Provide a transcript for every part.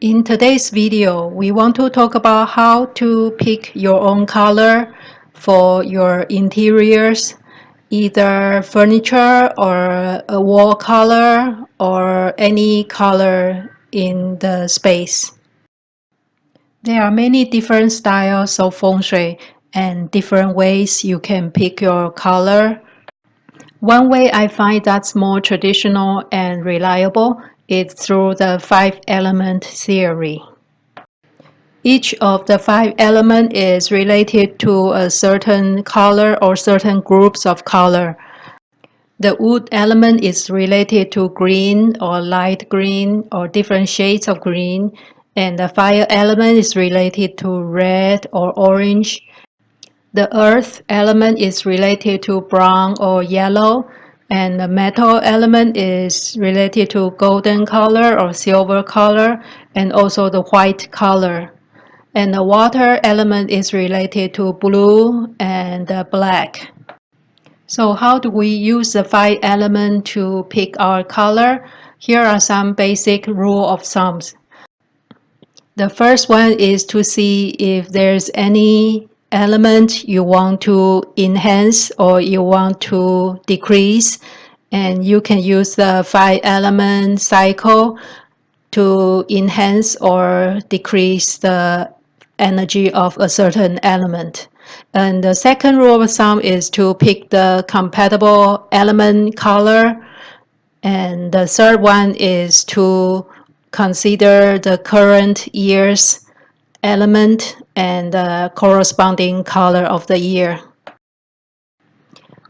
In today's video, we want to talk about how to pick your own color for your interiors, either furniture or a wall color or any color in the space. There are many different styles of Feng Shui and different ways you can pick your color. One way I find that's more traditional and reliable is through the 5-element theory. Each of the 5 elements is related to a certain color or certain groups of color. The wood element is related to green or light green or different shades of green, and the fire element is related to red or orange. The earth element is related to brown or yellow, and the metal element is related to golden color or silver color, and also the white color. And the water element is related to blue and black. So how do we use the 5 elements to pick our color? Here are some basic rule of thumbs. The first one is to see if there's any element you want to enhance or you want to decrease, and you can use the 5-element cycle to enhance or decrease the energy of a certain element. And the second rule of thumb is to pick the compatible element color. And the third one is to consider the current year's element and the corresponding color of the year.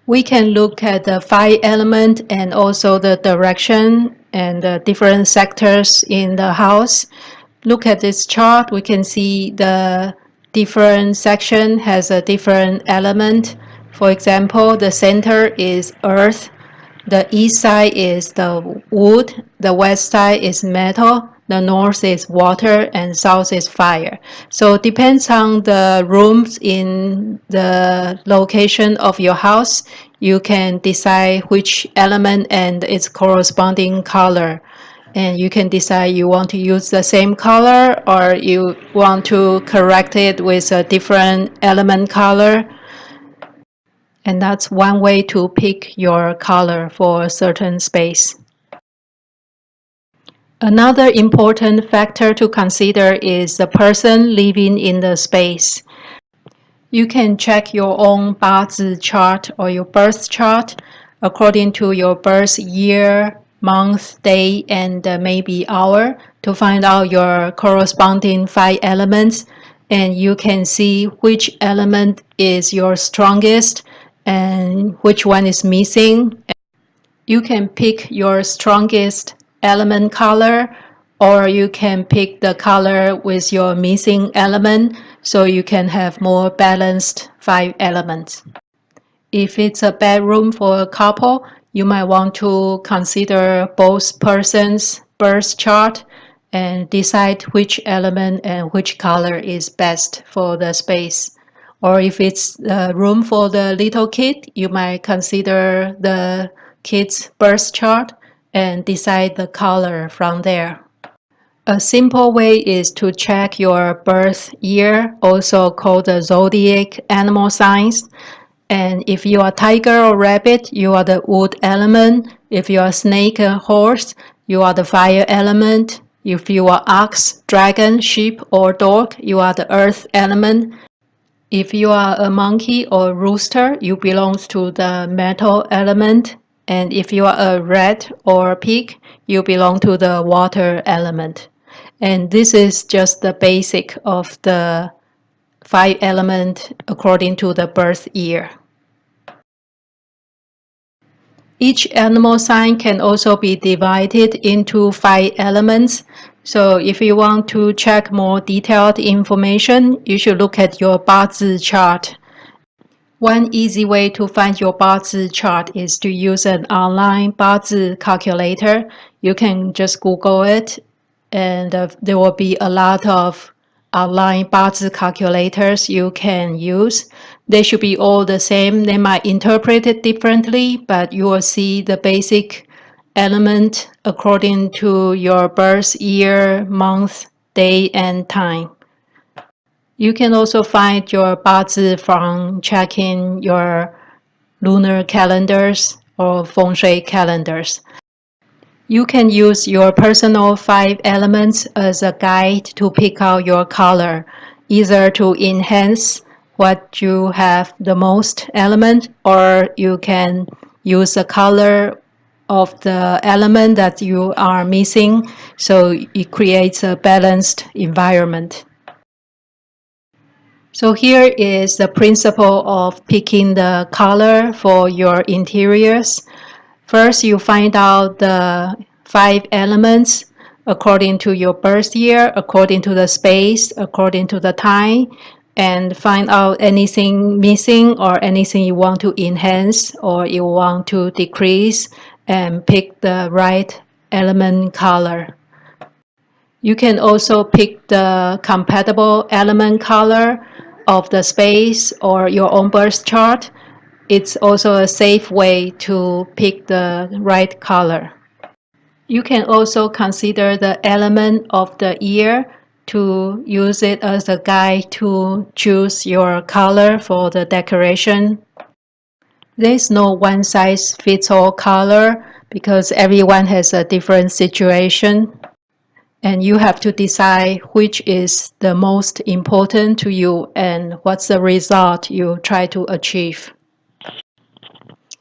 We can look at the 5 elements and also the direction and the different sectors in the house. Look at this chart, we can see the different section has a different element. For example, the center is earth, the east side is the wood, the west side is metal, the north is water, and south is fire. So it depends on the rooms in the location of your house. You can decide which element and its corresponding color. And you can decide you want to use the same color or you want to correct it with a different element color. And that's one way to pick your color for a certain space. Another important factor to consider is the person living in the space. You can check your own BIRTHCHART or your birth chart according to your birth year, month, day, and maybe hour to find out your corresponding 5 elements, and you can see which element is your strongest and which one is missing. You can pick your strongest element color, or you can pick the color with your missing element so you can have more balanced 5 elements. If it's a bedroom for a couple, you might want to consider both persons' birth chart and decide which element and which color is best for the space. Or if it's a room for the little kid, you might consider the kid's birth chart and decide the color from there. A simple way is to check your birth year, also called the ZODIAC animal signs. And if you are tiger or rabbit, you are the wood element. If you are snake or horse, you are the fire element. If you are ox, dragon, sheep, or dog, you are the earth element. If you are a monkey or rooster, you belong to the metal element. And if you are a rat or pig, you belong to the water element. And this is just the basic of the 5 elements according to the birth year. Each animal sign can also be divided into 5 elements. So if you want to check more detailed information, you should look at your BIRTHCHART. One easy way to find your BIRTHCHART is to use an online BIRTH calculator. You can just Google it, and there will be a lot of online BIRTH calculators you can use. They should be all the same. They might interpret it differently, but you will see the basic element according to your birth year, month, day and time. You can also find your 八字 from checking your lunar calendars or Feng Shui calendars. You can use your personal 5 elements as a guide to pick out your color, either to enhance what you have the most element, or you can use the color of the element that you are missing, so it creates a balanced environment. So here is the principle of picking the color for your interiors. First, you find out the 5 elements according to your birth year, according to the space, according to the time, and find out anything missing or anything you want to enhance or you want to decrease, and pick the right element color. You can also pick the compatible element color of the space or your own birth chart. It's also a safe way to pick the right color. You can also consider the element of the year to use it as a guide to choose your color for the decoration. There's no one-size-fits-all color because everyone has a different situation. And you have to decide which is the most important to you and what's the result you try to achieve.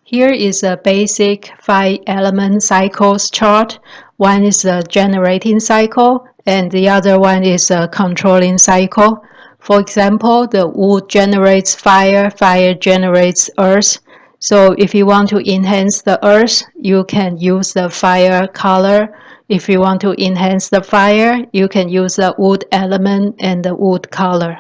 Here is a basic 5-element cycles chart. One is a generating cycle and the other one is a controlling cycle. For example, the wood generates fire, fire generates earth. So if you want to enhance the earth, you can use the fire color. If you want to enhance the fire, you can use the wood element and the wood color.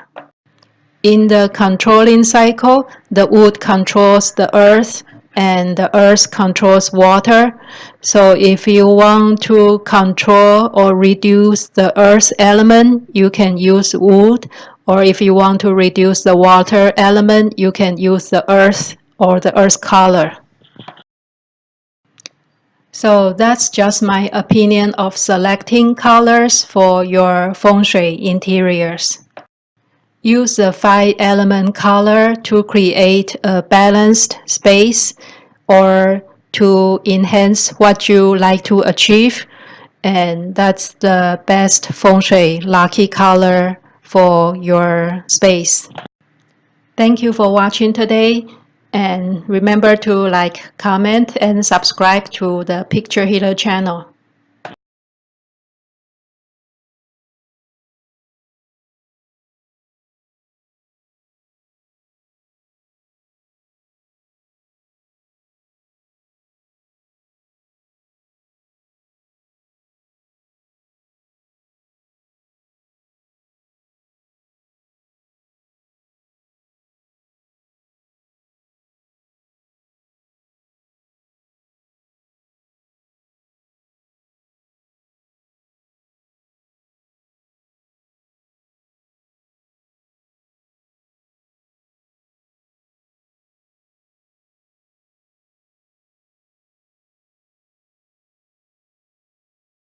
In the controlling cycle, the wood controls the earth and the earth controls water. So if you want to control or reduce the earth element, you can use wood. Or if you want to reduce the water element, you can use the earth or the earth color. So that's just my opinion of selecting colors for your Feng Shui interiors. Use the 5-element color to create a balanced space or to enhance what you like to achieve. And that's the best Feng Shui lucky color for your space. Thank you for watching today. And remember to like, comment, and subscribe to the Picture Healer channel.